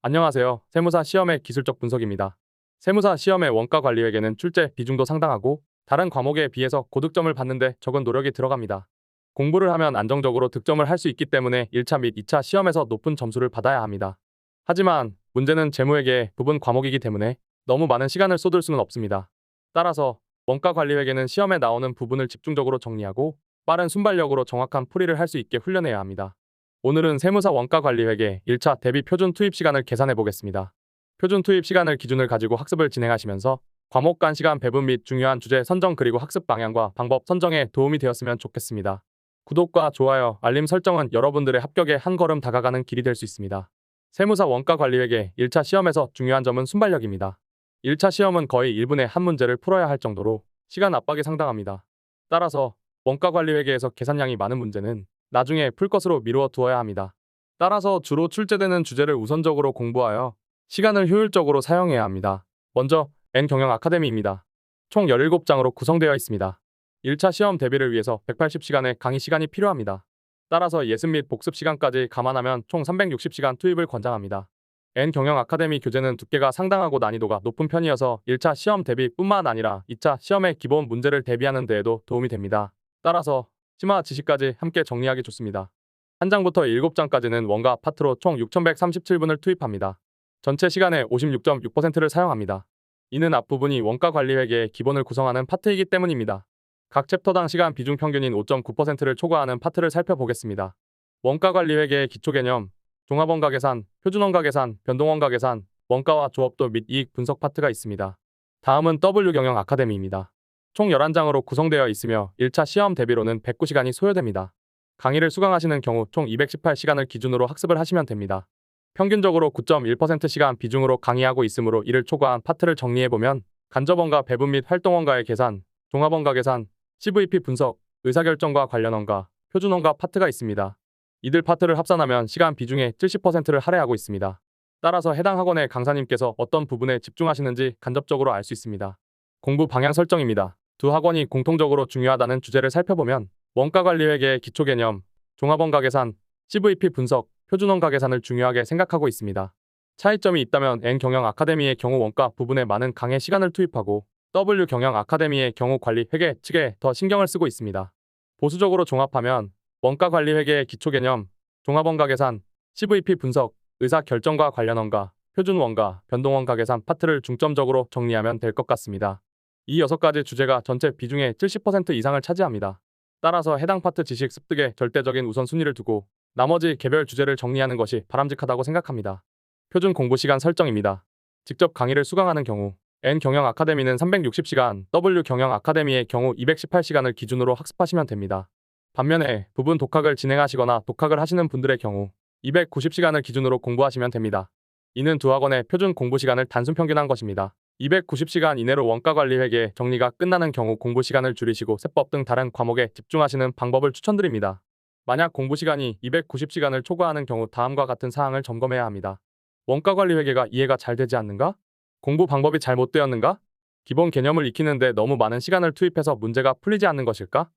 안녕하세요. 세무사 시험의 기술적 분석입니다. 세무사 시험의 원가 관리회계는 출제 비중도 상당하고 다른 과목에 비해서 고득점을 받는데 적은 노력이 들어갑니다. 공부를 하면 안정적으로 득점을 할 수 있기 때문에 1차 및 2차 시험에서 높은 점수를 받아야 합니다. 하지만 문제는 재무회계 부분 과목이기 때문에 너무 많은 시간을 쏟을 수는 없습니다. 따라서 원가 관리회계는 시험에 나오는 부분을 집중적으로 정리하고 빠른 순발력으로 정확한 풀이를 할 수 있게 훈련해야 합니다. 오늘은 세무사 원가관리회계 1차 대비 표준 투입 시간을 계산해 보겠습니다. 표준 투입 시간을 기준을 가지고 학습을 진행하시면서 과목 간 시간 배분 및 중요한 주제 선정 그리고 학습 방향과 방법 선정에 도움이 되었으면 좋겠습니다. 구독과 좋아요, 알림 설정은 여러분들의 합격에 한 걸음 다가가는 길이 될 수 있습니다. 세무사 원가관리회계 1차 시험에서 중요한 점은 순발력입니다. 1차 시험은 거의 1분에 한 문제를 풀어야 할 정도로 시간 압박이 상당합니다. 따라서 원가관리회계에서 계산량이 많은 문제는 나중에 풀 것으로 미루어 두어야 합니다. 따라서 주로 출제되는 주제를 우선적으로 공부하여 시간을 효율적으로 사용해야 합니다. 먼저 N경영 아카데미입니다. 총 17장으로 구성되어 있습니다. 1차 시험 대비를 위해서 180시간의 강의 시간이 필요합니다. 따라서 예습 및 복습 시간까지 감안하면 총 360시간 투입을 권장합니다. N경영 아카데미 교재는 두께가 상당하고 난이도가 높은 편이어서 1차 시험 대비뿐만 아니라 2차 시험의 기본 문제를 대비하는 데에도 도움이 됩니다. 따라서 심화 지식까지 함께 정리하기 좋습니다. 한 장부터 7장까지는 원가 파트로 총 6137분을 투입합니다. 전체 시간의 56.6%를 사용합니다. 이는 앞부분이 원가 관리 회계의 기본을 구성하는 파트이기 때문입니다. 각 챕터당 시간 비중 평균인 5.9%를 초과하는 파트를 살펴보겠습니다. 원가 관리 회계의 기초 개념, 종합원가 계산, 표준원가 계산, 변동원가 계산, 원가와 조업도 및 이익 분석 파트가 있습니다. 다음은 W경영 아카데미입니다. 총 11장으로 구성되어 있으며 1차 시험 대비로는 109시간이 소요됩니다. 강의를 수강하시는 경우 총 218시간을 기준으로 학습을 하시면 됩니다. 평균적으로 9.1% 시간 비중으로 강의하고 있으므로 이를 초과한 파트를 정리해보면 간접원가 배분 및 활동원가의 계산, 종합원가 계산, CVP 분석, 의사결정과 관련 원가, 표준원가 파트가 있습니다. 이들 파트를 합산하면 시간 비중의 70%를 할애하고 있습니다. 따라서 해당 학원의 강사님께서 어떤 부분에 집중하시는지 간접적으로 알 수 있습니다. 공부 방향 설정입니다. 두 학원이 공통적으로 중요하다는 주제를 살펴보면 원가관리회계의 기초 개념, 종합원가 계산, CVP 분석, 표준원가 계산을 중요하게 생각하고 있습니다. 차이점이 있다면 N경영 아카데미의 경우 원가 부분에 많은 강의 시간을 투입하고 W경영 아카데미의 경우 관리 회계 측에 더 신경을 쓰고 있습니다. 보수적으로 종합하면 원가관리회계의 기초 개념, 종합원가 계산, CVP 분석, 의사결정과 관련 원가, 표준원가, 변동원가 계산 파트를 중점적으로 정리하면 될 것 같습니다. 이 6가지 주제가 전체 비중의 70% 이상을 차지합니다. 따라서 해당 파트 지식 습득에 절대적인 우선순위를 두고 나머지 개별 주제를 정리하는 것이 바람직하다고 생각합니다. 표준 공부 시간 설정입니다. 직접 강의를 수강하는 경우 N경영 아카데미는 360시간, W경영 아카데미의 경우 218시간을 기준으로 학습하시면 됩니다. 반면에 부분 독학을 진행하시거나 독학을 하시는 분들의 경우 290시간을 기준으로 공부하시면 됩니다. 이는 두 학원의 표준 공부 시간을 단순 평균한 것입니다. 290시간 이내로 원가관리회계 정리가 끝나는 경우 공부 시간을 줄이시고 세법 등 다른 과목에 집중하시는 방법을 추천드립니다. 만약 공부 시간이 290시간을 초과하는 경우 다음과 같은 사항을 점검해야 합니다. 원가관리회계가 이해가 잘 되지 않는가? 공부 방법이 잘못되었는가? 기본 개념을 익히는데 너무 많은 시간을 투입해서 문제가 풀리지 않는 것일까?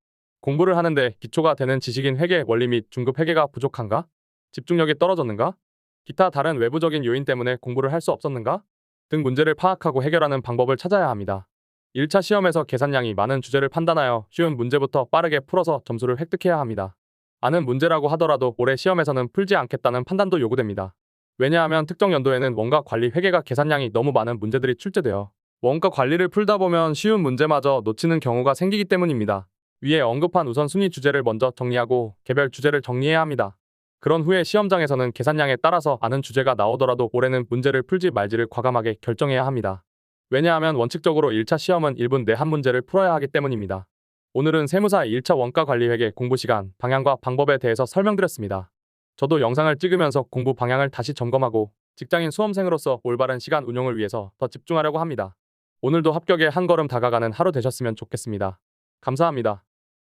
공부를 하는데 기초가 되는 지식인 회계 원리 및 중급 회계가 부족한가? 집중력이 떨어졌는가? 기타 다른 외부적인 요인 때문에 공부를 할 수 없었는가? 등 문제를 파악하고 해결하는 방법을 찾아야 합니다. 1차 시험에서 계산량이 많은 주제를 판단하여 쉬운 문제부터 빠르게 풀어서 점수를 획득해야 합니다. 아는 문제라고 하더라도 올해 시험에서는 풀지 않겠다는 판단도 요구됩니다. 왜냐하면 특정 연도에는 원가 관리 회계가 계산량이 너무 많은 문제들이 출제되어 원가 관리를 풀다 보면 쉬운 문제마저 놓치는 경우가 생기기 때문입니다. 위에 언급한 우선순위 주제를 먼저 정리하고 개별 주제를 정리해야 합니다. 그런 후에 시험장에서는 계산량에 따라서 아는 주제가 나오더라도 올해는 문제를 풀지 말지를 과감하게 결정해야 합니다. 왜냐하면 원칙적으로 1차 시험은 1분 내 한 문제를 풀어야 하기 때문입니다. 오늘은 세무사 1차 원가관리회계 공부시간, 방향과 방법에 대해서 설명드렸습니다. 저도 영상을 찍으면서 공부 방향을 다시 점검하고 직장인 수험생으로서 올바른 시간 운용을 위해서 더 집중하려고 합니다. 오늘도 합격에 한 걸음 다가가는 하루 되셨으면 좋겠습니다. 감사합니다.